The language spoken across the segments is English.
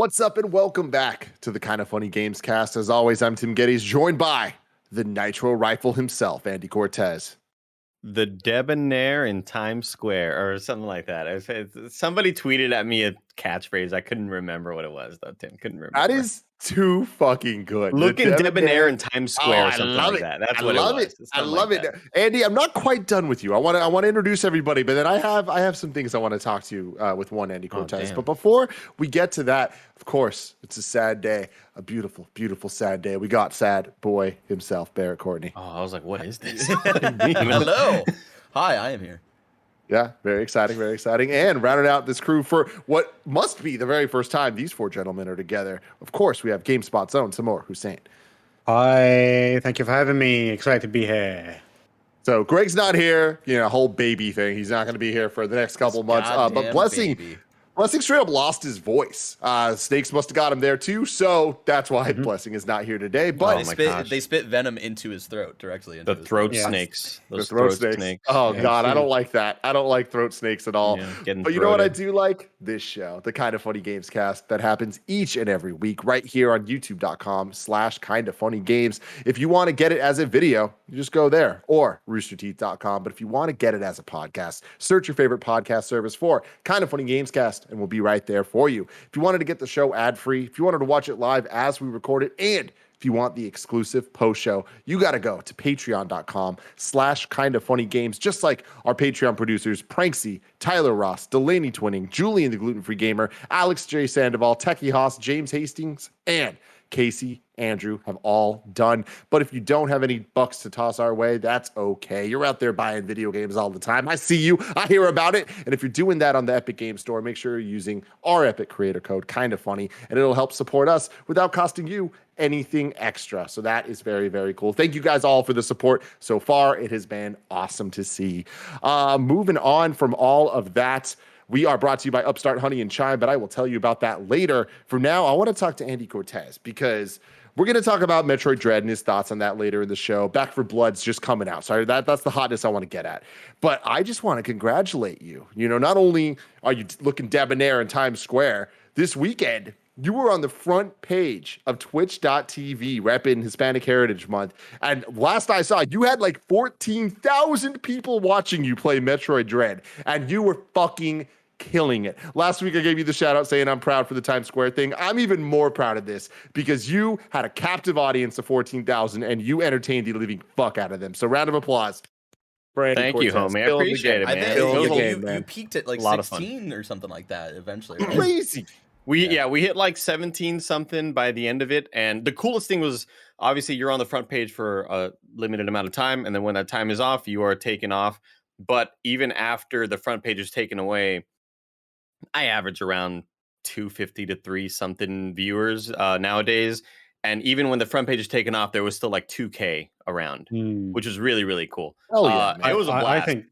What's up and welcome back to the Kind of Funny Games cast. As always, I'm Tim Geddes, joined by the Nitro Rifle himself, Andy Cortez. The debonair in Times Square or something like that. Somebody tweeted at me a catchphrase. I couldn't remember what it was, though, Tim. Couldn't remember. That is too fucking good. Looking debonair in Times Square or something like that. That's what it was. I love it. Andy, I'm not quite done with you. I want to introduce everybody, but then I have some things I want to talk to you with one Andy Cortez. But before we get to that, of course, it's a sad day. A beautiful, beautiful sad day. We got sad boy himself, Barrett Courtney. Oh, I was like, what is this? Hello. Hi, I am here. Yeah, very exciting, very exciting. And rounding out this crew for what must be the very first time these four gentlemen are together. Of course, we have GameSpot's own Samor Hussein. Hi, thank you for having me. Excited to be here. So Greg's not here, whole baby thing. He's not going to be here for the next couple months. But Blessing straight up lost his voice. Snakes must have got him there too, so that's why Blessing is not here today. But they spit venom into his throat directly. Into the throat snakes. Those throat snakes. Oh God, I don't like that. I don't like throat snakes at all. But you know what I do like? This show, the Kind of Funny Games cast that happens each and every week right here on youtube.com/kindoffunnygames. If you want to get it as a video, you just go there, or roosterteeth.com. But if you want to get it as a podcast, search your favorite podcast service for Kind of Funny Games cast, and we'll be right there for you. If you wanted to get the show ad-free, if you wanted to watch it live as we record it, and if you want the exclusive post-show, you got to go to patreon.com/kindoffunnygames, just like our Patreon producers, Pranksy, Tyler Ross, Delaney Twinning, Julian the Gluten-Free Gamer, Alex J. Sandoval, Techie Haas, James Hastings, and Casey Andrew have all done. But if you don't have any bucks to toss our way, that's okay. You're out there buying video games all the time. I see you. I hear about it. And if you're doing that on the Epic Game Store, make sure you're using our Epic creator code, Kind of Funny, and it'll help support us without costing you anything extra. So that is very, very cool. Thank you guys all for the support so far. It has been awesome to see. Moving on from all of that, we are brought to you by Upstart Honey and Chime, but I will tell you about that later. For now, I want to talk to Andy Cortez because we're going to talk about Metroid Dread and his thoughts on that later in the show. Back 4 Blood's just coming out. Sorry, that's the hotness I want to get at. But I just want to congratulate you. Not only are you looking debonair in Times Square, this weekend you were on the front page of twitch.tv repping Hispanic Heritage Month. And last I saw, you had like 14,000 people watching you play Metroid Dread. And you were fucking killing it. Last week I gave you the shout out saying I'm proud for the Times Square thing. I'm even more proud of this because you had a captive audience of 14,000 and you entertained the living fuck out of them. So round of applause. Thank you, homie. I appreciate it, man. You peaked at like 16 or something like that eventually. Right? Crazy. We hit like 17 something by the end of it. And the coolest thing was obviously you're on the front page for a limited amount of time. And then when that time is off, you are taken off. But even after the front page is taken away, I average around 250 to 3 something viewers nowadays. And even when the front page is taken off, there was still like 2K around, which was really, really cool. Oh, yeah, it was a blast. I think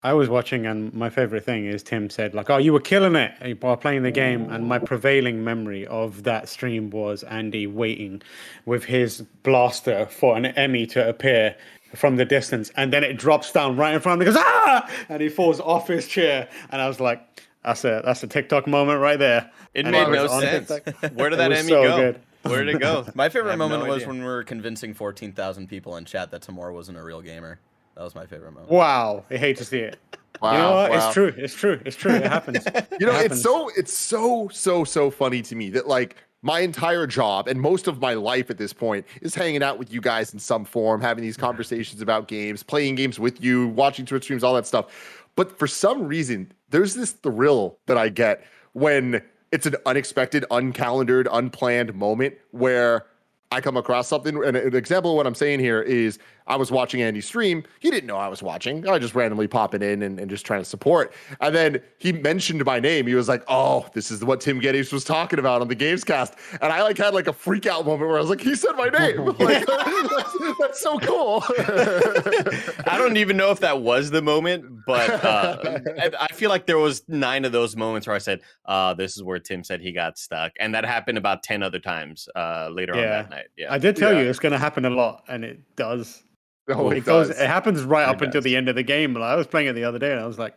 I was watching, and my favorite thing is Tim said, like, oh, you were killing it while playing the game. And my prevailing memory of that stream was Andy waiting with his blaster for an Emmy to appear from the distance. And then it drops down right in front of him. He goes, ah! And he falls off his chair. And I was like, that's a TikTok moment right there. It made no sense. Where did that Emmy go? Good. Where did it go? My favorite moment was when we were convincing 14,000 people in chat that Tamor wasn't a real gamer. That was my favorite moment. Wow. I hate to see it. Wow, you know what? wow. It's true. It happens. It's so funny to me that like my entire job and most of my life at this point is hanging out with you guys in some form, having these conversations about games, playing games with you, watching Twitch streams, all that stuff. But for some reason, there's this thrill that I get when it's an unexpected, uncalendared, unplanned moment where I come across something. And an example of what I'm saying here is I was watching Andy stream. He didn't know I was watching. I was just randomly popping in and just trying to support. And then he mentioned my name. He was like, oh, this is what Tim Geddes was talking about on the Gamescast. And I like had like a freak out moment where I was like, he said my name. Like, that's so cool. I don't even know if that was the moment, but I feel like there was 9 of those moments where I said, this is where Tim said he got stuck. And that happened about 10 other times later on that night. Yeah, I did tell you it's going to happen a lot, and it does. Oh, it happens right up until the end of the game. Like, I was playing it the other day, and I was like,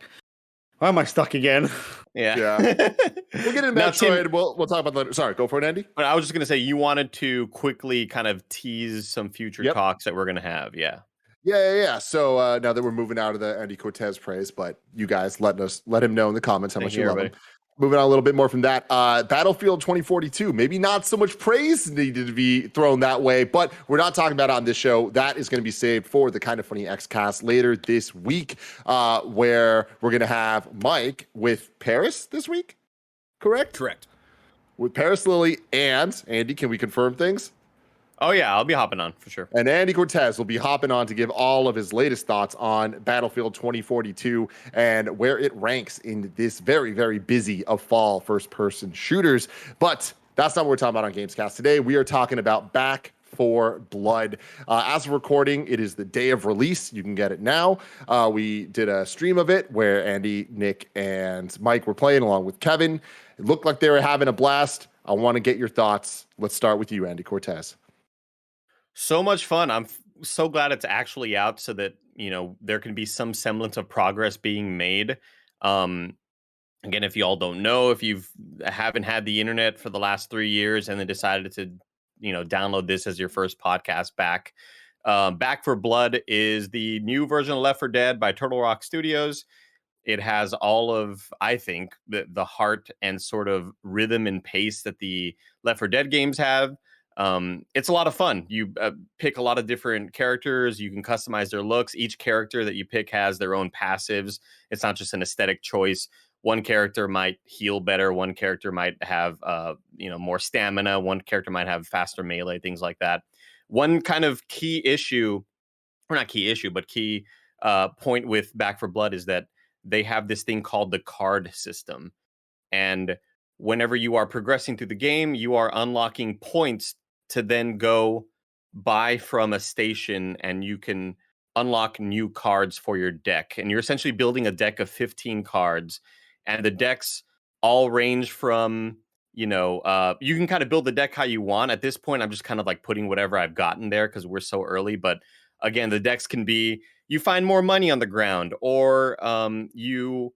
Why am I stuck again? Yeah. We'll get into Now, Metroid. Tim, We'll talk about that later. Sorry, go for it, Andy. but I was just going to say, you wanted to quickly kind of tease some future Yep. talks that we're going to have. Yeah. Yeah. So now that we're moving out of the Andy Cortez praise, but you guys let him know in the comments how Thank much you, you love him. everybody. Moving on a little bit more from that, Battlefield 2042. Maybe not so much praise needed to be thrown that way, but we're not talking about it on this show. That is going to be saved for the Kind of Funny Xcast later this week, where we're going to have Mike with Paris this week. Correct? With Paris Lilly and Andy. Can we confirm things? Oh, yeah. I'll be hopping on for sure. And Andy Cortez will be hopping on to give all of his latest thoughts on Battlefield 2042 and where it ranks in this very, very busy of fall first-person shooters. But that's not what we're talking about on Gamescast today. We are talking about Back 4 Blood. As of recording, it is the day of release. You can get it now. We did a stream of it where Andy, Nick, and Mike were playing along with Kevin. It looked like they were having a blast. I want to get your thoughts. Let's start with you, Andy Cortez. So much fun. I'm so glad it's actually out so that, there can be some semblance of progress being made. Again, if you all don't know, if you haven't had the internet for the last 3 years and then decided to, download this as your first podcast back, Back 4 Blood is the new version of Left 4 Dead by Turtle Rock Studios. It has all of, I think, the heart and sort of rhythm and pace that the Left 4 Dead games have. It's a lot of fun. You pick a lot of different characters. You can customize their looks. Each character that you pick has their own passives. It's not just an aesthetic choice. One character might heal better. One character might have, more stamina. One character might have faster melee, things like that. One kind of key issue, or not key issue, but key point with Back 4 Blood is that they have this thing called the card system. And whenever you are progressing through the game, you are unlocking points to then go buy from a station, and you can unlock new cards for your deck. And you're essentially building a deck of 15 cards. And the decks all range from, you can kind of build the deck how you want. At this point, I'm just kind of like putting whatever I've gotten there because we're so early. But again, the decks can be, you find more money on the ground, or you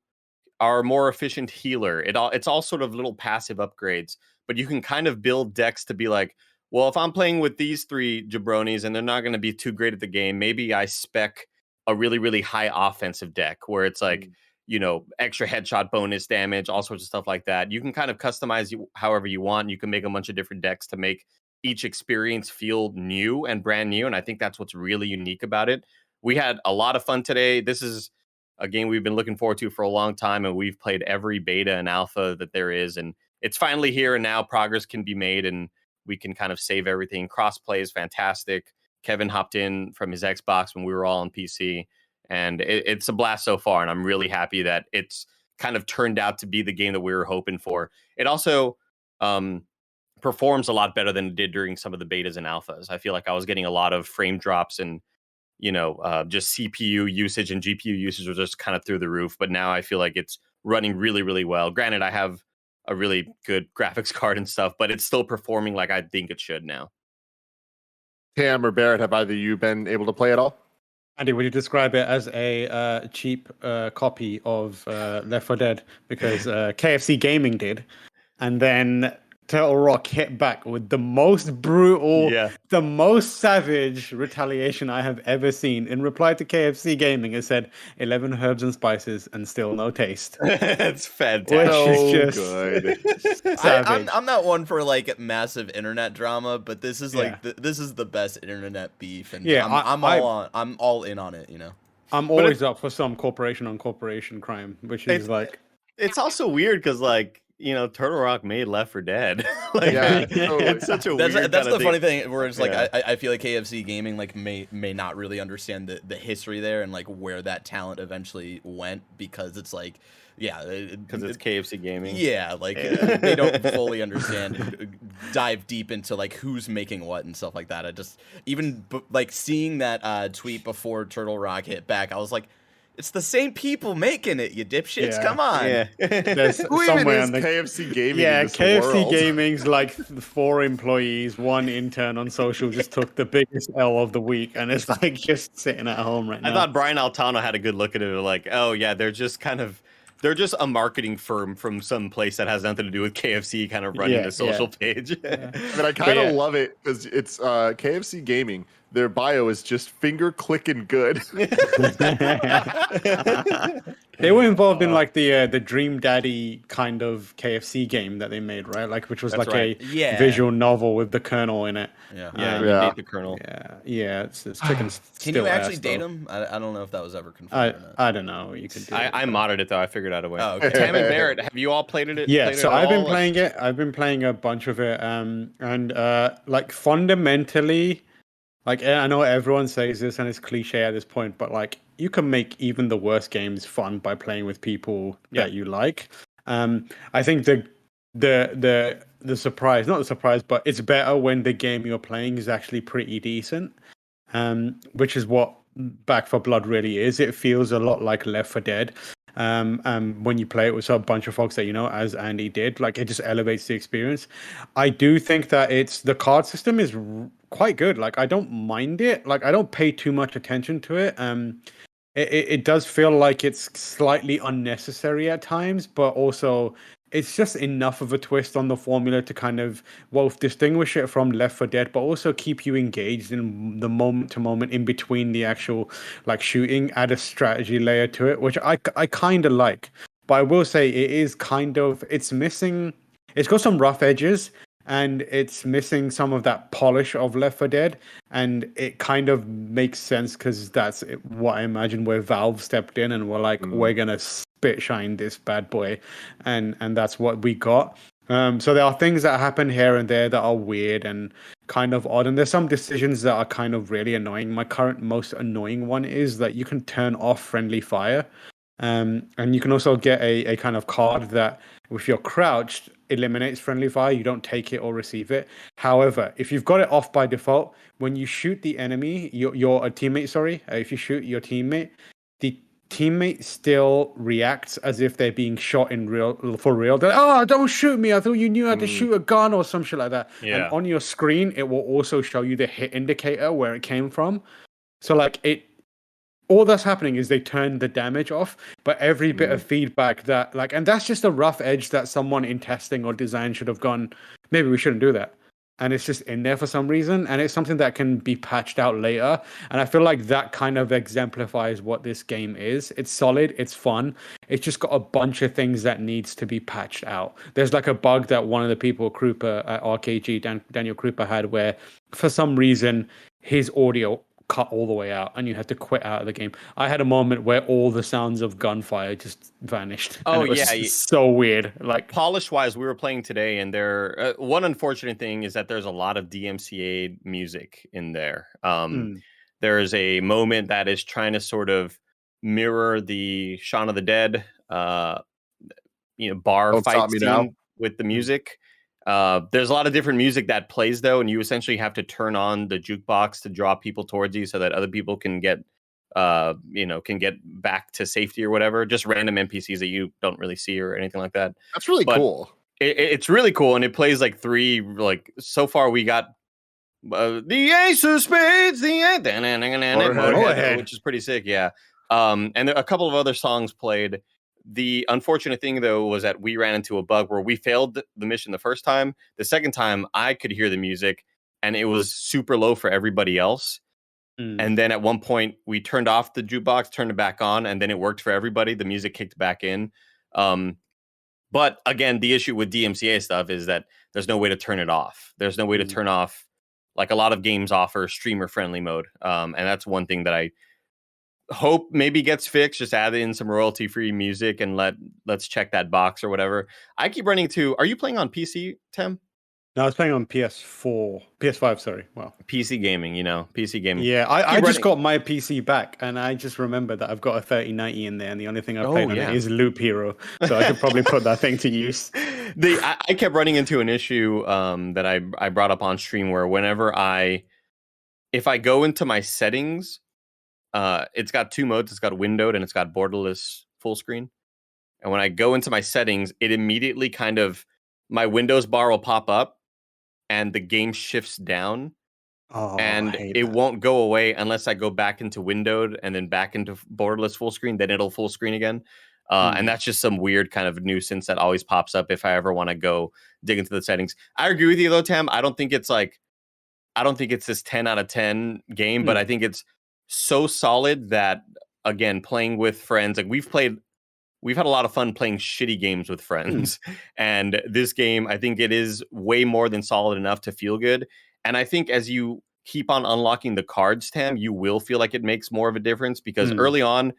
are a more efficient healer. It's all sort of little passive upgrades, but you can kind of build decks to be like, well, if I'm playing with these 3 jabronis and they're not going to be too great at the game, maybe I spec a really, really high offensive deck where it's like, extra headshot bonus damage, all sorts of stuff like that. You can kind of customize however you want. You can make a bunch of different decks to make each experience feel new and brand new. And I think that's what's really unique about it. We had a lot of fun today. This is a game we've been looking forward to for a long time, and we've played every beta and alpha that there is, and it's finally here, and now progress can be made, and we can kind of save everything. Crossplay is fantastic. Kevin hopped in from his Xbox when we were all on PC, and it's a blast so far, and I'm really happy that it's kind of turned out to be the game that we were hoping for. It also performs a lot better than it did during some of the betas and alphas. I feel like I was getting a lot of frame drops and just CPU usage and GPU usage was just kind of through the roof. But now I feel like it's running really, really well. Granted, I have a really good graphics card and stuff, but it's still performing like I think it should now. Tam or Barrett, have either of you been able to play at all? Andy, would you describe it as a cheap copy of Left 4 Dead? Because KFC Gaming did. And then Turtle Rock hit back with the most brutal, the most savage retaliation I have ever seen. In reply to KFC Gaming, it said 11 herbs and spices and still no taste. It's fantastic. Which is just good. savage. I'm not one for like massive internet drama, but this is like this is the best internet beef, and I'm all in on it. I'm always up for some corporation on corporation crime, which is like. It's also weird because Turtle Rock made Left 4 Dead. It's such a weird. That's the funny thing, where it's like I feel like KFC Gaming may not really understand the history there and like where that talent eventually went, because it's like because it's KFC Gaming. They don't fully understand, dive deep into like who's making what and stuff like that. I just like seeing that tweet before Turtle Rock hit back, I was like, it's the same people making it, you dipshits. Come on. There's Who even is KFC Gaming? Yeah, in this KFC world? Gaming's like 4 employees, 1 intern on social just took the biggest L of the week, and it's like just sitting at home right now. I thought Brian Altano had a good look at it, like, oh yeah, they're just kind of They're just a marketing firm from some place that has nothing to do with KFC, kind of running the social page. I mean, I kind of love it because it's KFC Gaming. Their bio is just finger clicking good. They were involved in like the Dream Daddy kind of KFC game that they made, right? Like, which was That's like right. a visual novel with the Colonel in it. Date the Colonel. Yeah. It's chicken. Can you actually date him? I don't know if that was ever confirmed. Or not. I don't know. You can do it. I modded it though. I figured out a way. Oh, okay. Tam and Barrett, have you all played it? Yeah, played so it I've been all? playing it. I've been playing a bunch of it. And like fundamentally, like I know everyone says this and it's cliche at this point, but like you can make even the worst games fun by playing with people that you like. I think the surprise, not the surprise, but it's better when the game you're playing is actually pretty decent. Which is what Back 4 Blood really is. It feels a lot like Left 4 Dead. When you play it with a bunch of folks that you know, as Andy did, like it just elevates the experience. I do think that the card system is quite good. Like I don't mind it. Like I don't pay too much attention to it. It does feel like it's slightly unnecessary at times, but also it's just enough of a twist on the formula to kind of both distinguish it from Left 4 Dead, but also keep you engaged in the moment to moment in between the actual like shooting, add a strategy layer to it, which I kind of like. But I will say it's got some rough edges and it's missing some of that polish of Left 4 Dead. And it kind of makes sense because that's what I imagine where Valve stepped in and were like, we're going to spit shine this bad boy. And that's what we got. So there are things that happen here and there that are weird and kind of odd. And there's some decisions that are kind of really annoying. My current most annoying one is that you can turn off friendly fire. And you can also get a kind of card that if you're crouched, eliminates friendly fire. You don't take it or receive it. However, if you've got it off by default, when you shoot the enemy, your teammate, if you shoot your teammate, the teammate still reacts as if they're being shot for real. They're like, oh, don't shoot me. I thought you knew how to shoot a gun or some shit like that. Yeah. And on your screen, it will also show you the hit indicator where it came from. So like all that's happening is they turn the damage off, but every bit of feedback that and that's just a rough edge that someone in testing or design should have gone, maybe we shouldn't do that. And it's just in there for some reason. And it's something that can be patched out later. And I feel like that kind of exemplifies what this game is. It's solid. It's fun. It's just got a bunch of things that needs to be patched out. There's like a bug that one of the people, Krupa at RKG, Daniel Krupa, had where for some reason his audio cut all the way out and you had to quit out of the game. I had a moment where all the sounds of gunfire just vanished. Oh, and it was yeah. so weird. Like polish wise, we were playing today, and there one unfortunate thing is that there's a lot of DMCA music in there. There is a moment that is trying to sort of mirror the Shaun of the Dead bar fight scene with the music. There's a lot of different music that plays though, and you essentially have to turn on the jukebox to draw people towards you so that other people can get back to safety or whatever. Just random NPCs that you don't really see or anything like that. That's really cool. It's really cool, and it plays like three. Like so far, we got the Ace of Spades, which is pretty sick. Yeah, and a couple of other songs played. The unfortunate thing, though, was that we ran into a bug where we failed the mission the first time. The second time, I could hear the music, and it was super low for everybody else. And then at one point, we turned off the jukebox, turned it back on, and then it worked for everybody. The music kicked back in. But again, the issue with DMCA stuff is that there's no way to turn it off. There's no way to turn off, like a lot of games offer streamer-friendly mode. And that's one thing that I hope maybe gets fixed. Just add in some royalty-free music and let's check that box or whatever. I keep running to. Are you playing on PC, Tim? No, I was playing on PS5. Sorry. Wow. PC gaming. PC gaming. Yeah, I just got my PC back, and I just remember that I've got a 3090 in there, and the only thing I played on it is Loop Hero, so I could probably put that thing to use. I kept running into an issue that I brought up on stream where whenever if I go into my settings. It's got two modes. It's got windowed and it's got borderless full screen. And when I go into my settings, it immediately my Windows bar will pop up and the game shifts down. And it won't go away unless I go back into windowed and then back into borderless full screen. Then it'll full screen again. And that's just some weird kind of nuisance that always pops up if I ever want to go dig into the settings. I agree with you though, Tam. I don't think it's this 10 out of 10 game, but I think it's so solid that, again, playing with friends, like we've had a lot of fun playing shitty games with friends. And this game, I think it is way more than solid enough to feel good. And I think as you keep on unlocking the cards, Tam, you will feel like it makes more of a difference because early on,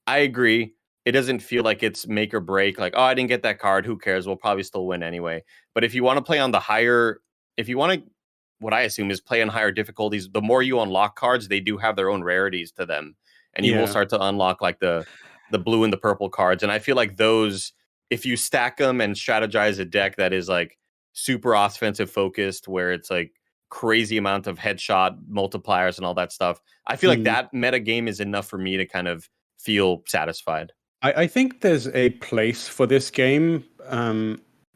I agree. It doesn't feel like it's make or break. Like, oh, I didn't get that card. Who cares? We'll probably still win anyway. But if you want to play on if you want to, what I assume is play on higher difficulties, the more you unlock cards, they do have their own rarities to them. And you will start to unlock like the blue and the purple cards. And I feel like those, if you stack them and strategize a deck that is like super offensive focused, where it's like crazy amount of headshot multipliers and all that stuff, I feel like that meta game is enough for me to kind of feel satisfied. I think there's a place for this game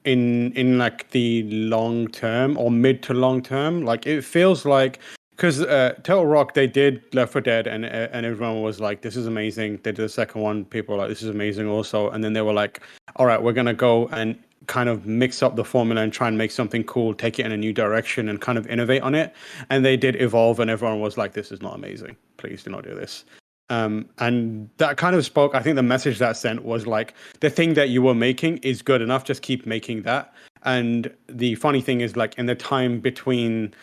in like the long term or mid to long term. Like it feels like, because Turtle Rock, they did Left 4 Dead and everyone was like, this is amazing. They did the second one, people were like, this is amazing also. And then they were like, all right, we're going to go and kind of mix up the formula and try and make something cool, take it in a new direction and kind of innovate on it. And they did Evolve and everyone was like, this is not amazing. Please do not do this. And that kind of spoke, I think the message that sent was like, the thing that you were making is good enough, just keep making that. And the funny thing is, like, in the time between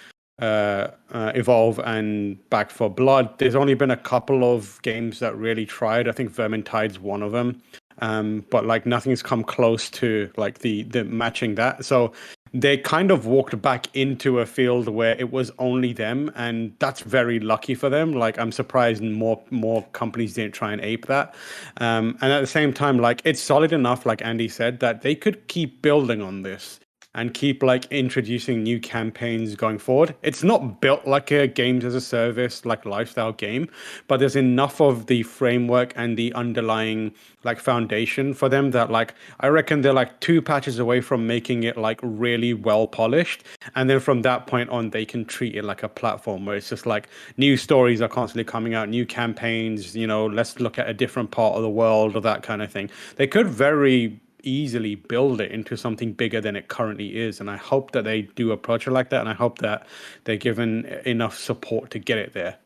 Evolve and Back 4 Blood, there's only been a couple of games that really tried. I think Vermintide's one of them. But like nothing's come close to like the matching that. So they kind of walked back into a field where it was only them, and that's very lucky for them. Like I'm surprised more companies didn't try and ape that. And at the same time, like it's solid enough, like Andy said, that they could keep building on this and keep like introducing new campaigns going forward. It's not built like a games as a service, like lifestyle game, but there's enough of the framework and the underlying like foundation for them that like, I reckon they're like 2 patches away from making it like really well polished. And then from that point on, they can treat it like a platform where it's just like new stories are constantly coming out, new campaigns, you know, let's look at a different part of the world or that kind of thing. They could very easily build it into something bigger than it currently is, and I hope that they do approach it like that, and I hope that they're given enough support to get it there.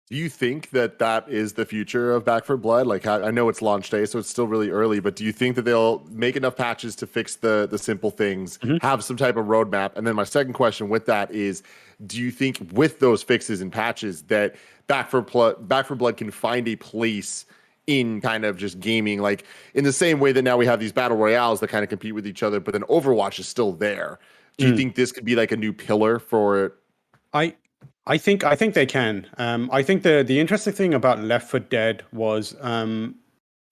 Do you think that that is the future of Back 4 Blood? Like, I know it's launch day, so it's still really early, but do you think that they'll make enough patches to fix the simple things, have some type of roadmap? And then my second question with that is, do you think with those fixes and patches that Back 4 Blood can find a place in kind of just gaming, like in the same way that now we have these battle royales that kind of compete with each other, but then Overwatch is still there? Do you think this could be like a new pillar for it? I think they can. I think the interesting thing about Left 4 Dead was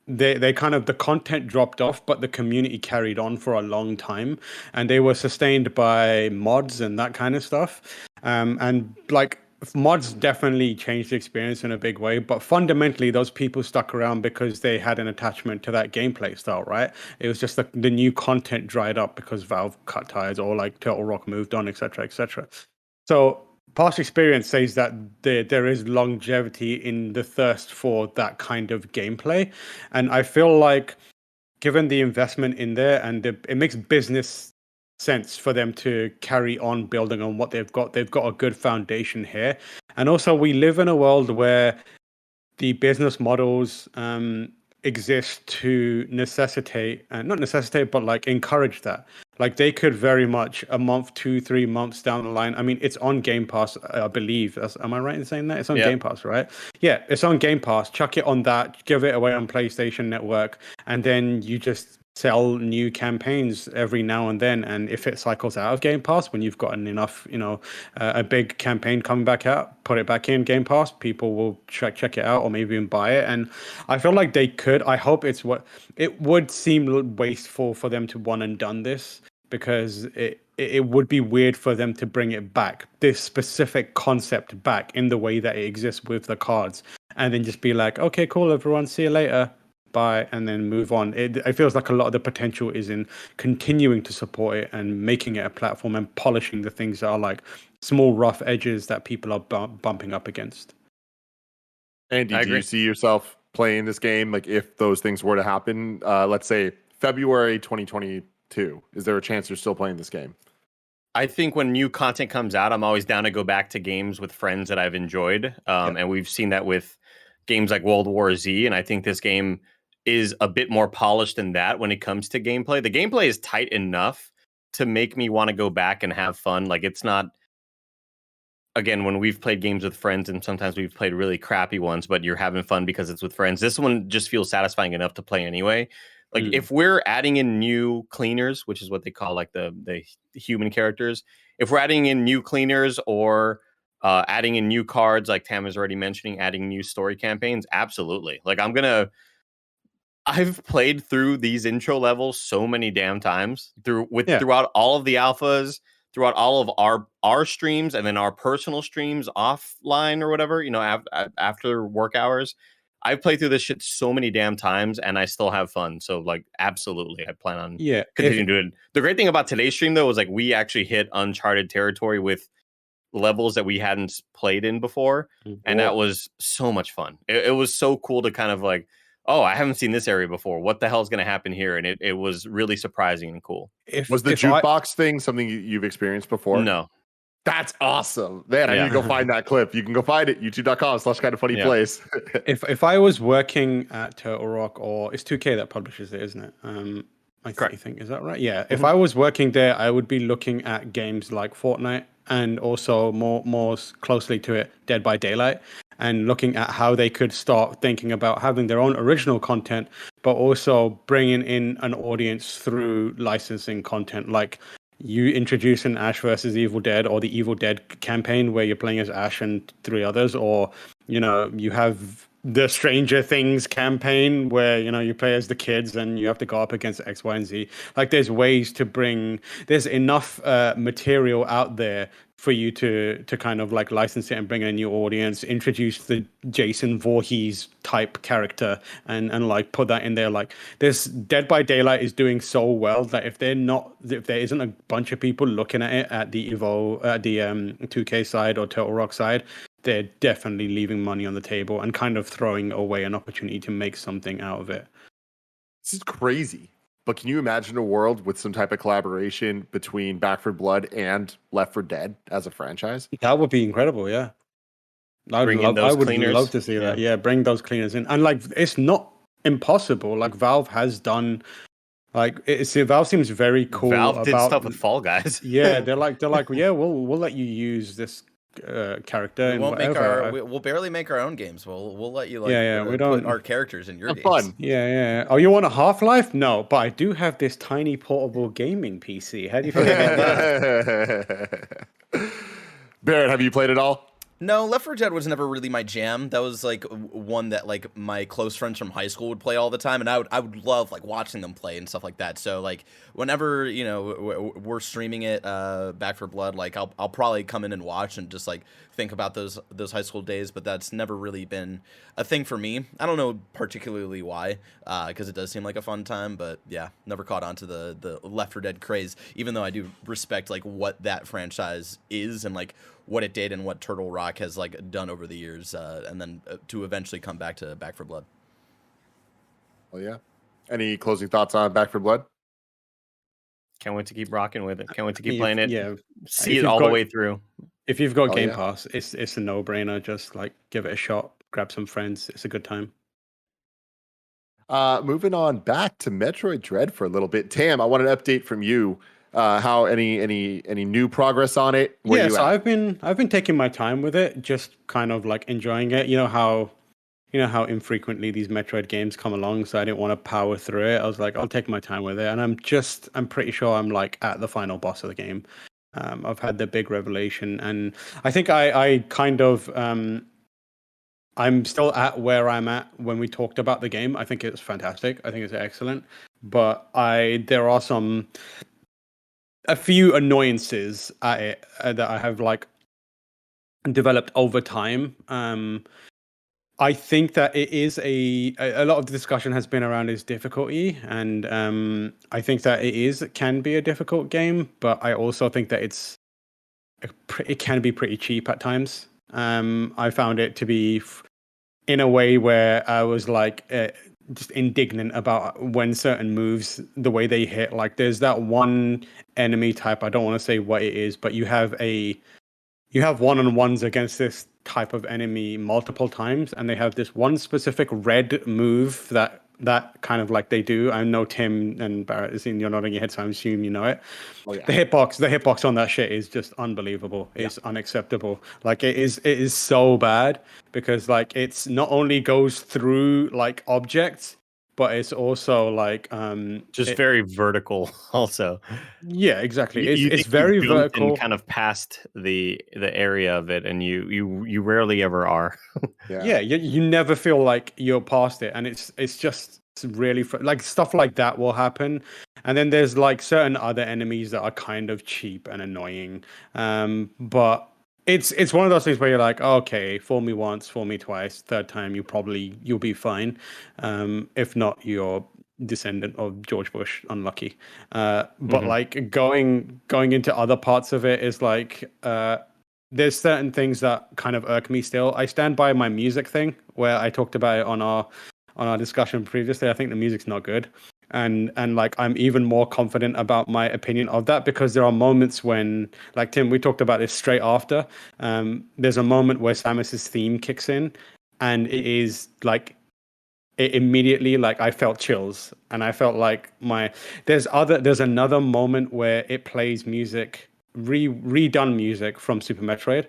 they kind of, the content dropped off, but the community carried on for a long time, and they were sustained by mods and that kind of stuff. And like mods definitely changed the experience in a big way, but fundamentally those people stuck around because they had an attachment to that gameplay style, right? It was just the new content dried up because Valve cut ties or like Turtle Rock moved on, etc., etc. So past experience says that there is longevity in the thirst for that kind of gameplay, and I feel like given the investment in there, and it makes business sense for them to carry on building on what they've got. They've got a good foundation here, and also we live in a world where the business models exist to not necessitate, but like encourage that. Like they could very much a month, 2-3 months down the line. I mean, it's on Game Pass, I believe. Am I right in saying that? It's on Game Pass, right? Yeah, it's on Game Pass. Chuck it on that, give it away on PlayStation Network, and then you just sell new campaigns every now and then. And if it cycles out of Game Pass, when you've gotten enough, a big campaign coming back out, put it back in Game Pass, people will check it out or maybe even buy it. And I feel like they could. I hope it would seem wasteful for them to one and done this, because it would be weird for them to bring it back, this specific concept back in the way that it exists with the cards, and then just be like, okay, cool, everyone, see you later, bye, and then move on. It feels like a lot of the potential is in continuing to support it and making it a platform and polishing the things that are like small rough edges that people are bumping up against. Andy, do you see yourself playing this game? Like if those things were to happen, let's say February 2022, is there a chance you're still playing this game? I think when new content comes out, I'm always down to go back to games with friends that I've enjoyed. And we've seen that with games like World War Z. And I think this game is a bit more polished than that when it comes to gameplay. The gameplay is tight enough to make me want to go back and have fun. Like it's not, again, when we've played games with friends and sometimes we've played really crappy ones, but you're having fun because it's with friends. This one just feels satisfying enough to play anyway. Like if we're adding in new cleaners, which is what they call like the human characters, if we're adding in new cleaners or adding in new cards, like Tam is already mentioning, adding new story campaigns, absolutely. Like I've played through these intro levels so many damn times throughout all of the alphas, throughout all of our streams, and then our personal streams offline or whatever, after work hours. I've played through this shit so many damn times and I still have fun. So like, absolutely. I plan on continuing doing it. The great thing about today's stream though, was like, we actually hit uncharted territory with levels that we hadn't played in before. And that was so much fun. It was so cool to kind of like, oh, I haven't seen this area before. What the hell is going to happen here? And it was really surprising and cool. Was the jukebox thing something you've experienced before? No. That's awesome. Man, I need to go find that clip. You can go find it, youtube.com/kindoffunnyplays. If I was working at Turtle Rock, or it's 2K that publishes it, isn't it? I think, is that right? Yeah. If I was working there, I would be looking at games like Fortnite and also more closely to it, Dead by Daylight, and looking at how they could start thinking about having their own original content, but also bringing in an audience through licensing content. Like you introduce an Ash versus Evil Dead or the Evil Dead campaign where you're playing as Ash and 3 others, or, you have the Stranger Things campaign where, you play as the kids and you have to go up against X, Y, and Z. Like there's ways to there's enough material out there for you to kind of like license it and bring in a new audience, introduce the Jason Voorhees type character and like put that in there. Like this Dead by Daylight is doing so well that if there isn't a bunch of people looking at it at the 2K side or Turtle Rock side, they're definitely leaving money on the table and kind of throwing away an opportunity to make something out of it. This is crazy. But can you imagine a world with some type of collaboration between Back 4 Blood and Left 4 Dead as a franchise? That would be incredible, yeah. I would love to see that. Yeah, bring those cleaners in. And like, it's not impossible. Like Valve has done, Valve seems very cool. Valve did stuff with Fall Guys. Yeah, they're like, yeah, we'll let you use this character. We'll barely make our own games. We'll let you we don't put our characters in your games. Fun. Yeah. Oh, you want a Half-Life? No, but I do have this tiny portable gaming PC. How do you feel about that? Barrett, have you played it all? No, Left 4 Dead was never really my jam. That was like one that like my close friends from high school would play all the time, and I would love like watching them play and stuff like that. So like whenever we're streaming it, Back 4 Blood, like I'll probably come in and watch and just like think about those high school days. But that's never really been a thing for me. I don't know particularly why, because it does seem like a fun time. But yeah, never caught on to the Left 4 Dead craze. Even though I do respect like what that franchise is and like what it did and what Turtle Rock has like done over the years, and then to eventually come back to Back 4 Blood. Oh yeah. Any closing thoughts on Back 4 Blood? Can't wait to keep rocking with it. Can't wait to keep playing it. Yeah, see it all the way through. If you've got Game Pass, it's a no-brainer. Just like give it a shot, grab some friends. It's a good time. Moving on back to Metroid Dread for a little bit. Tam, I want an update from you. How any new progress on it? So I've been taking my time with it, just kind of like enjoying it. You know how infrequently these Metroid games come along, so I didn't want to power through it. I was like, I'll take my time with it, and I'm pretty sure I'm like at the final boss of the game. I've had the big revelation, and I think I kind of I'm still at where I'm at when we talked about the game. I think it's fantastic. I think it's excellent, but there are a few annoyances at it that I have like developed over time. I think that it is a lot of the discussion has been around its difficulty, and I think that it can be a difficult game, but I also think that it can be pretty cheap at times. I found it to be in a way where I was like just indignant about when certain moves, the way they hit. Like there's that one enemy type, I don't want to say what it is, but you have one-on-ones against this type of enemy multiple times, and they have this one specific red move that kind of like they do. I know Tim and Barrett is in, you're nodding your head, so I assume you know it. Oh, yeah. The hitbox on that shit is just unbelievable. It's unacceptable. Like it is so bad because like it's not only goes through like objects, but it's also like very vertical also. Yeah, exactly. You It's think very you've built vertical. and kind of past the area of it, and you rarely ever are. Yeah, you never feel like you're past it, and it's just really like stuff like that will happen, and then there's like certain other enemies that are kind of cheap and annoying, but it's one of those things where you're like, okay, fool me once, fool me twice, third time you'll be fine, if not you're descendant of George Bush, unlucky, but like going into other parts of it is like there's certain things that kind of irk me still. I stand by my music thing where I talked about it on our discussion previously. I think the music's not good. And like I'm even more confident about my opinion of that because there are moments when, like Tim, we talked about this straight after. There's a moment where Samus's theme kicks in, and it is like it immediately like I felt chills, and I felt like there's another moment where it plays music, redone music from Super Metroid,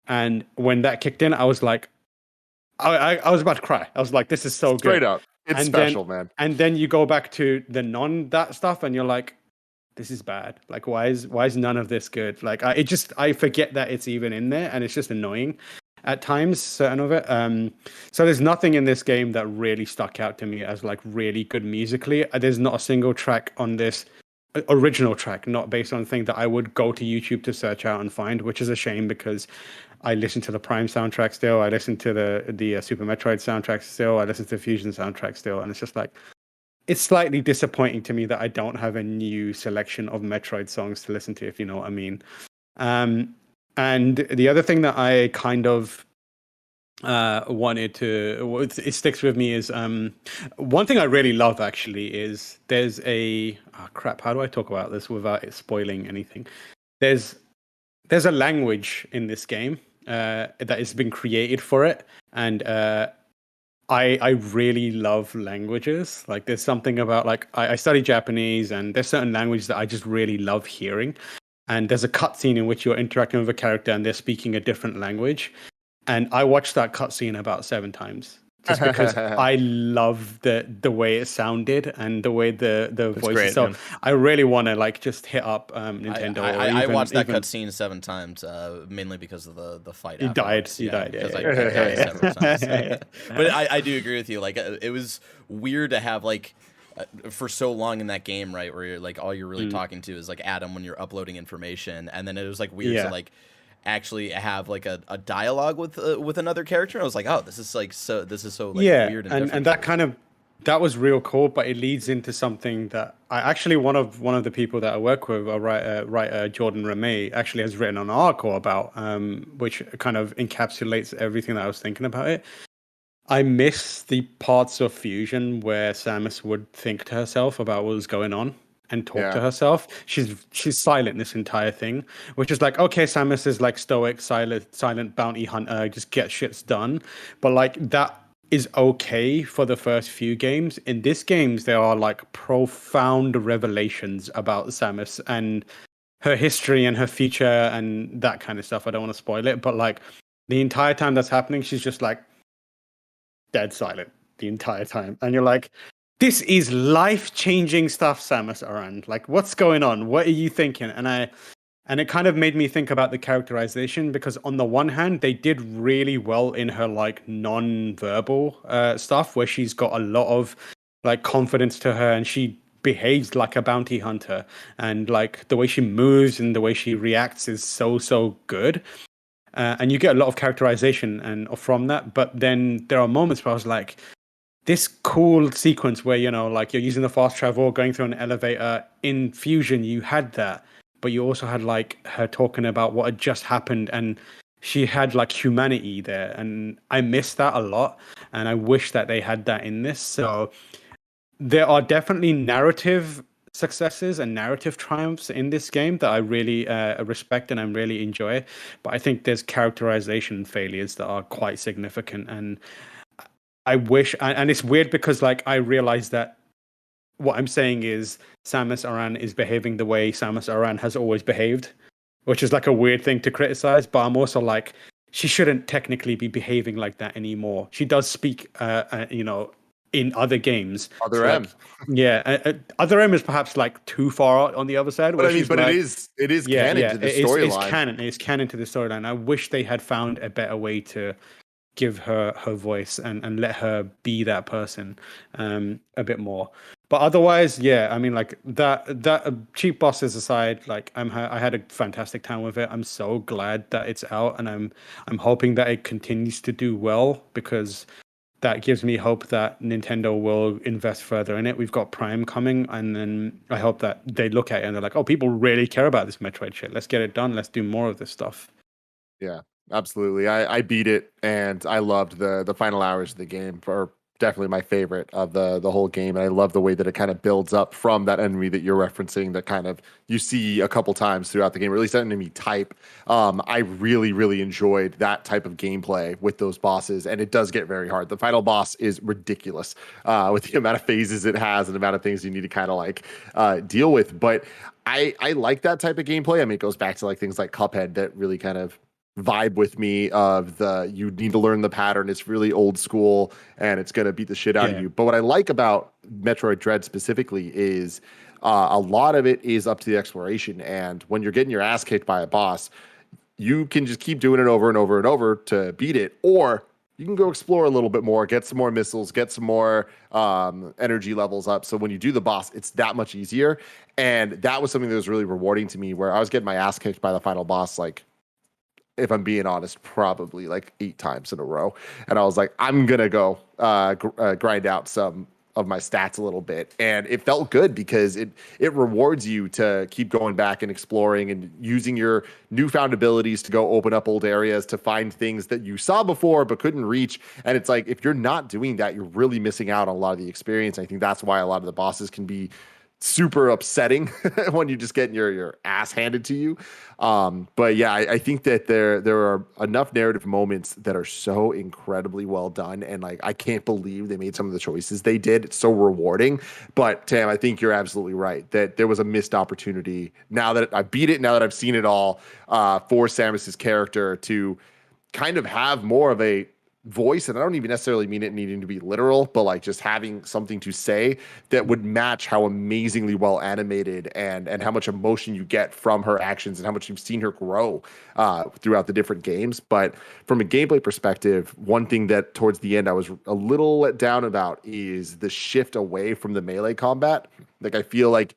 and when that kicked in, I was like, I was about to cry. I was like, this is so Straight good. up. It's And special, man. And then you go back to the that stuff, and you're like, this is bad. Like, why is none of this good? Like, I forget that it's even in there, and it's just annoying at times, certain of it. So there's nothing in this game that really stuck out to me as like really good musically. There's not a single track on this original track, not based on a thing that I would go to YouTube to search out and find, which is a shame because I listen to the Prime soundtrack still. I listen to the Super Metroid soundtrack still. I listen to the Fusion soundtrack still, and it's just like it's slightly disappointing to me that I don't have a new selection of Metroid songs to listen to, if you know what I mean. And the other thing that I kind of wanted to, it sticks with me is one thing I really love actually is there's how do I talk about this without it spoiling anything? There's a language in this game that has been created for it, and I really love languages. Like there's something about like I study Japanese, and there's certain languages that I just really love hearing. And there's a cutscene in which you're interacting with a character and they're speaking a different language. And I watched that cutscene about 7 times just because I love the way it sounded and the way the voices. Great, so man. I really want to like just hit up Nintendo. I watched that cutscene 7 times, mainly because of the fight. You died. Yeah. I died several times. But I do agree with you. Like it was weird to have like. For so long in that game, right, where you're like all you're really talking to is like Adam when you're uploading information, and then it was like weird to like actually have like a dialogue with another character. I was like, oh, this is so like weird and different. That was real cool, but it leads into something that I actually one of the people that I work with, a writer Jordan Ramey, actually has written an article about, which kind of encapsulates everything that I was thinking about it. I miss the parts of Fusion where Samus would think to herself about what was going on and talk to herself. She's silent this entire thing, which is like, okay, Samus is like stoic, silent bounty hunter, just get shits done. But like that is okay for the first few games. In this games, there are like profound revelations about Samus and her history and her future and that kind of stuff. I don't want to spoil it, but like the entire time that's happening, she's just like dead silent the entire time, and you're like, this is life-changing stuff, Samus Aran. Like, what's going on? What are you thinking? And it kind of made me think about the characterization, because on the one hand, they did really well in her like non-verbal stuff, where she's got a lot of like confidence to her, and she behaves like a bounty hunter, and like the way she moves and the way she reacts is so good. And you get a lot of characterization and from that, but then there are moments where I was like, this cool sequence where, you know, like you're using the fast travel, going through an elevator. In Fusion, you had that, but you also had like her talking about what had just happened, and she had like humanity there, and I miss that a lot, and I wish that they had that in this. So there are definitely narrative successes and narrative triumphs in this game that I really respect and I really enjoy, but I think there's characterization failures that are quite significant, and I wish, and it's weird because like I realize that what I'm saying is Samus Aran is behaving the way Samus Aran has always behaved, which is like a weird thing to criticize, but I'm also like, she shouldn't technically be behaving like that anymore. She does speak, in other games. Other So, M. like, yeah, Other M is perhaps like too far out on the other side. But I mean, she's but like, it is canon to the it's storyline. canon. It's canon to the storyline. I wish they had found a better way to give her voice and let her be that person a bit more. But otherwise, yeah, I mean, like that cheap bosses aside, like I had a fantastic time with it. I'm so glad that it's out, and I'm hoping that it continues to do well, because that gives me hope that Nintendo will invest further in it. We've got Prime coming, and then I hope that they look at it and they're like, oh, people really care about this Metroid shit. Let's get it done. Let's do more of this stuff. Yeah, absolutely. I beat it, and I loved the final hours of the game. For definitely my favorite of the whole game. And I love the way that it kind of builds up from that enemy that you're referencing, that kind of you see a couple times throughout the game, or at least that enemy type. I really, really enjoyed that type of gameplay with those bosses, and it does get very hard. The final boss is ridiculous with the amount of phases it has and the amount of things you need to kind of like deal with. But I like that type of gameplay. I mean, it goes back to like things like Cuphead that really kind of vibe with me, of the you need to learn the pattern. It's really old school and it's going to beat the shit out of you. But what I like about Metroid Dread specifically is a lot of it is up to the exploration. And when you're getting your ass kicked by a boss, you can just keep doing it over and over and over to beat it, or you can go explore a little bit more, get some more missiles, get some more energy levels up. So when you do the boss, it's that much easier. And that was something that was really rewarding to me, where I was getting my ass kicked by the final boss, like, if I'm being honest, probably like 8 times in a row. And I was like, I'm going to go grind out some of my stats a little bit. And it felt good because it rewards you to keep going back and exploring and using your newfound abilities to go open up old areas, to find things that you saw before but couldn't reach. And it's like, if you're not doing that, you're really missing out on a lot of the experience. I think that's why a lot of the bosses can be super upsetting when you just get your ass handed to you. But yeah, I think that there are enough narrative moments that are so incredibly well done. And like, I can't believe they made some of the choices they did. It's so rewarding. But Tam, I think you're absolutely right that there was a missed opportunity. Now that I beat it, now that I've seen it all, for Samus's character to kind of have more of a voice, and I don't even necessarily mean it needing to be literal, but like just having something to say that would match how amazingly well animated and how much emotion you get from her actions and how much you've seen her grow throughout the different games. But from a gameplay perspective, one thing that towards the end I was a little let down about is the shift away from the melee combat. Like, I feel like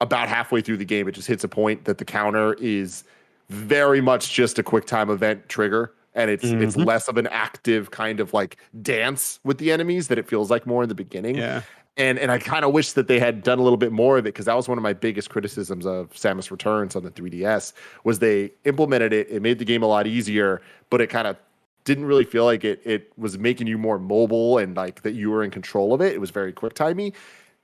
about halfway through the game, it just hits a point that the counter is very much just a quick time event trigger. And it's less of an active kind of like dance with the enemies that it feels like more in the beginning. Yeah. And I kind of wish that they had done a little bit more of it, because that was one of my biggest criticisms of Samus Returns on the 3DS, was they implemented it. It made the game a lot easier, but it kind of didn't really feel like it was making you more mobile and like that you were in control of it. It was very quick timey.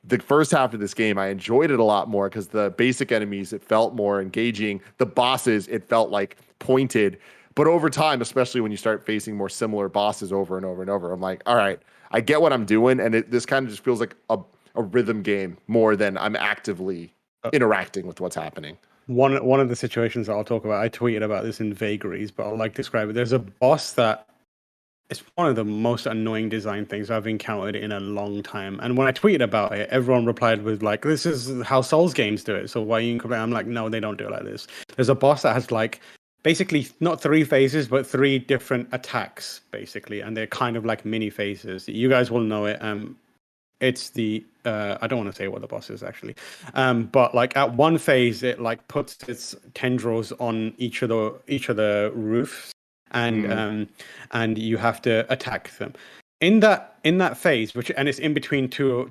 The first half of this game, I enjoyed it a lot more because the basic enemies, it felt more engaging. The bosses, it felt like pointed. But over time, especially when you start facing more similar bosses over and over and over, I'm like, all right, I get what I'm doing. And this kind of just feels like a rhythm game more than I'm actively interacting with what's happening. One of the situations that I'll talk about, I tweeted about this in vagaries, but I'll like describe it. There's a boss that is one of the most annoying design things I've encountered in a long time. And when I tweeted about it, everyone replied with like, this is how Souls games do it. So why are you complaining? I'm like, no, they don't do it like this. There's a boss that has like basically not 3 phases, but 3 different attacks, basically. And they're kind of like mini phases. You guys will know it. It's the, I don't want to say what the boss is actually. But like at one phase, it like puts its tendrils on each of the roofs, and you have to attack them. In that phase, and it's in between two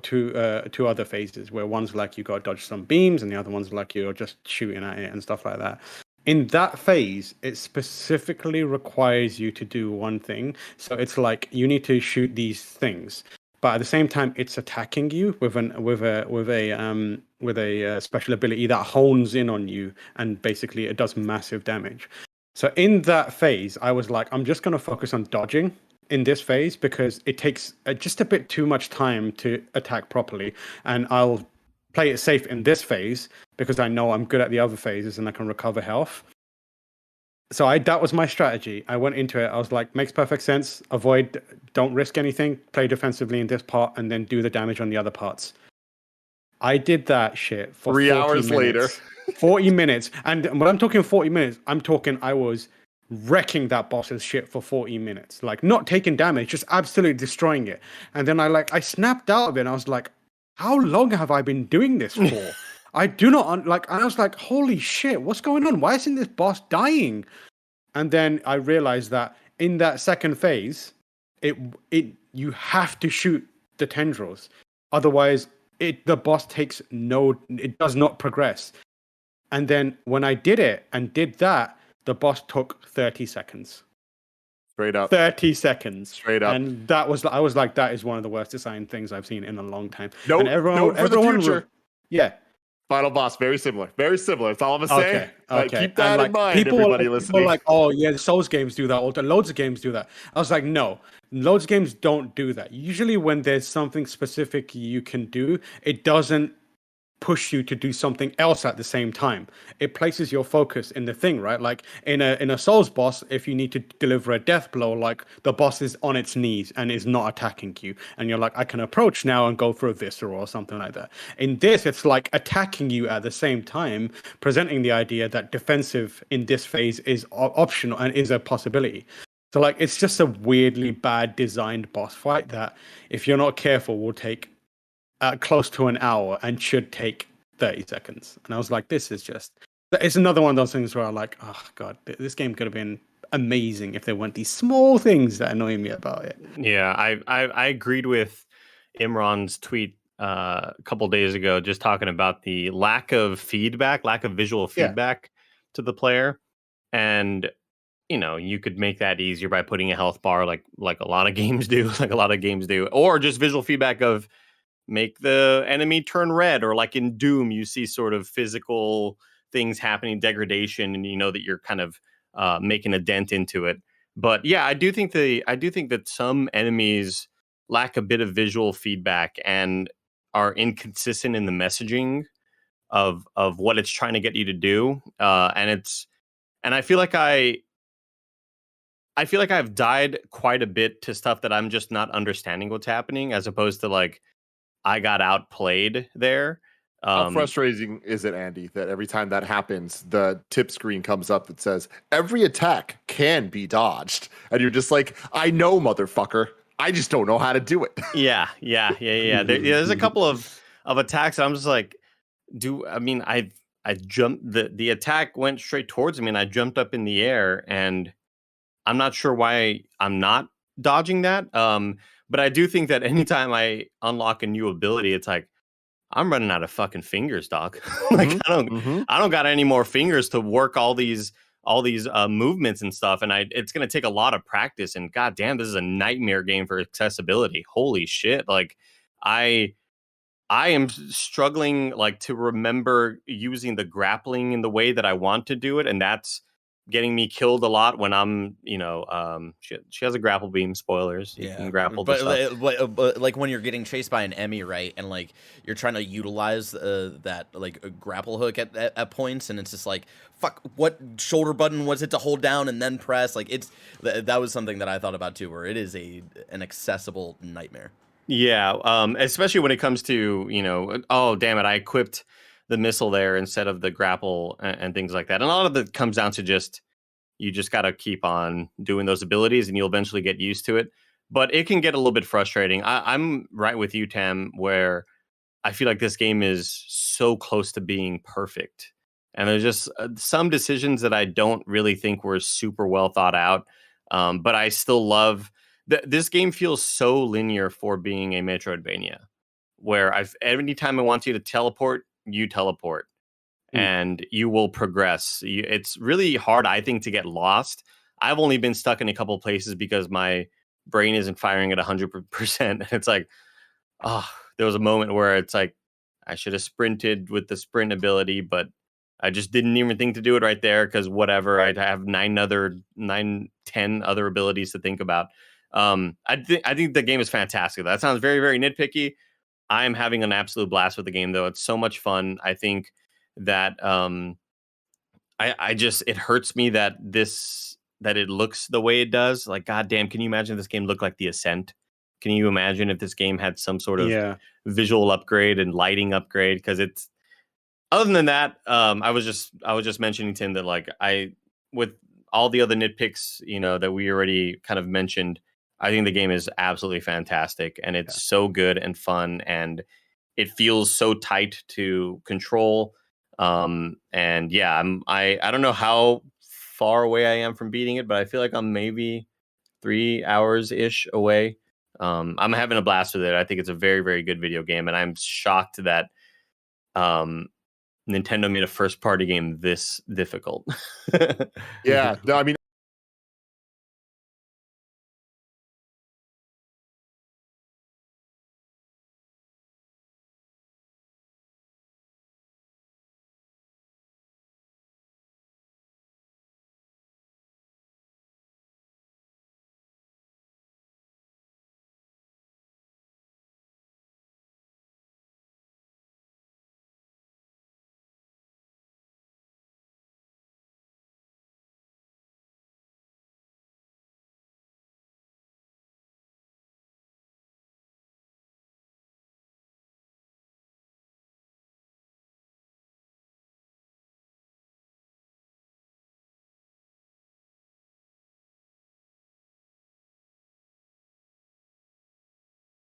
other phases, where one's like you got to dodge some beams, and the other one's like you're just shooting at it and stuff like that. in that phase, it specifically requires you to do one thing. So it's like you need to shoot these things, but at the same time, it's attacking you with a special ability that hones in on you, and basically it does massive damage. So in that phase, I was like, I'm just going to focus on dodging in this phase because it takes just a bit too much time to attack properly, and I'll play it safe in this phase because I know I'm good at the other phases and I can recover health. So that was my strategy. I went into it. I was like, makes perfect sense. Don't risk anything. Play defensively in this part and then do the damage on the other parts. I did that shit for 3 hours later. 40 minutes. And when I'm talking 40 minutes, I'm talking I was wrecking that boss's shit for 40 minutes. Like, not taking damage, just absolutely destroying it. And then I snapped out of it and I was like, how long have I been doing this for? I do not and I was like, holy shit, what's going on? Why isn't this boss dying? And then I realized that in that second phase, you have to shoot the tendrils. Otherwise, the boss it does not progress. And then when I did it and did that, the boss took 30 seconds. Straight up. 30 seconds. Straight up. And I was like, that is one of the worst designed things I've seen in a long time. Note for the future. Yeah. Final boss, very similar. Very similar. That's all I'm going to say. Okay. Keep that in mind, everybody listening. People are like, oh, yeah, the Souls games do that. Or loads of games do that. I was like, no. Loads of games don't do that. Usually when there's something specific you can do, it doesn't push you to do something else at the same time. It places your focus in the thing, right? Like in a Souls boss, if you need to deliver a death blow, like the boss is on its knees and is not attacking you, and you're like, I can approach now and go for a viscera or something like that. In this, it's like attacking you at the same time, presenting the idea that defensive in this phase is optional and is a possibility. So like, it's just a weirdly bad designed boss fight that, if you're not careful, will take close to an hour and should take 30 seconds. And I was like, it's another one of those things where I'm like, oh god, this game could have been amazing if there weren't these small things that annoy me about it. Yeah, I agreed with Imran's tweet a couple days ago, just talking about the lack of visual feedback to the player. And you could make that easier by putting a health bar like a lot of games do, or just visual feedback of make the enemy turn red, or like in Doom, you see sort of physical things happening, degradation, and you know that you're kind of making a dent into it. But yeah, I do think that some enemies lack a bit of visual feedback and are inconsistent in the messaging of what it's trying to get you to do. And I feel like I've died quite a bit to stuff that I'm just not understanding what's happening, as opposed to like I got outplayed there. How frustrating is it, Andy, that every time that happens, the tip screen comes up that says every attack can be dodged, and you're just like, I know, motherfucker, I just don't know how to do it. Yeah. There's a couple of attacks that I'm just like, I jumped, the attack went straight towards me, and I jumped up in the air, and I'm not sure why I'm not dodging that. But I do think that anytime I unlock a new ability, it's like, I'm running out of fucking fingers, doc. Like I don't got any more fingers to work all these movements and stuff. And it's going to take a lot of practice, and goddamn, this is a nightmare game for accessibility. Holy shit. Like I am struggling like to remember using the grappling in the way that I want to do it. And that's getting me killed a lot when I'm, she has a grapple beam. Spoilers. You can grapple, but like when you're getting chased by an Emmy, right, and like you're trying to utilize that like a grapple hook at points, and it's just like, fuck, what shoulder button was it to hold down and then press? Like that was something that I thought about too, where it is an accessible nightmare. Yeah, especially when it comes to oh damn it, I equipped the missile there instead of the grapple and things like that. And a lot of it comes down to you just got to keep on doing those abilities and you'll eventually get used to it. But it can get a little bit frustrating. I'm right with you, Tam, where I feel like this game is so close to being perfect. And there's just some decisions that I don't really think were super well thought out. But I still love this game feels so linear for being a Metroidvania, where anytime I want you to teleport, you teleport. and you will progress. It's really hard, I think, to get lost. I've only been stuck in a couple places because my brain isn't firing at 100%. It's like, there was a moment where it's like, I should have sprinted with the sprint ability, but I just didn't even think to do it right there because whatever. I have 10 other abilities to think about. I think the game is fantastic. That sounds very, very nitpicky. I'm having an absolute blast with the game, though. It's so much fun. I think that it hurts me that it looks the way it does. Like, goddamn, can you imagine if this game looked like The Ascent? Can you imagine if this game had some sort of visual upgrade and lighting upgrade? Because it's, other than that, I was just mentioning, Tim, that like with all the other nitpicks, that we already kind of mentioned, I think the game is absolutely fantastic, and it's so good and fun, and it feels so tight to control. And yeah, I don't know how far away I am from beating it, but I feel like I'm maybe 3 hours ish away. I'm having a blast with it. I think it's a very, very good video game, and I'm shocked that Nintendo made a first party game this difficult. Yeah, no, I mean,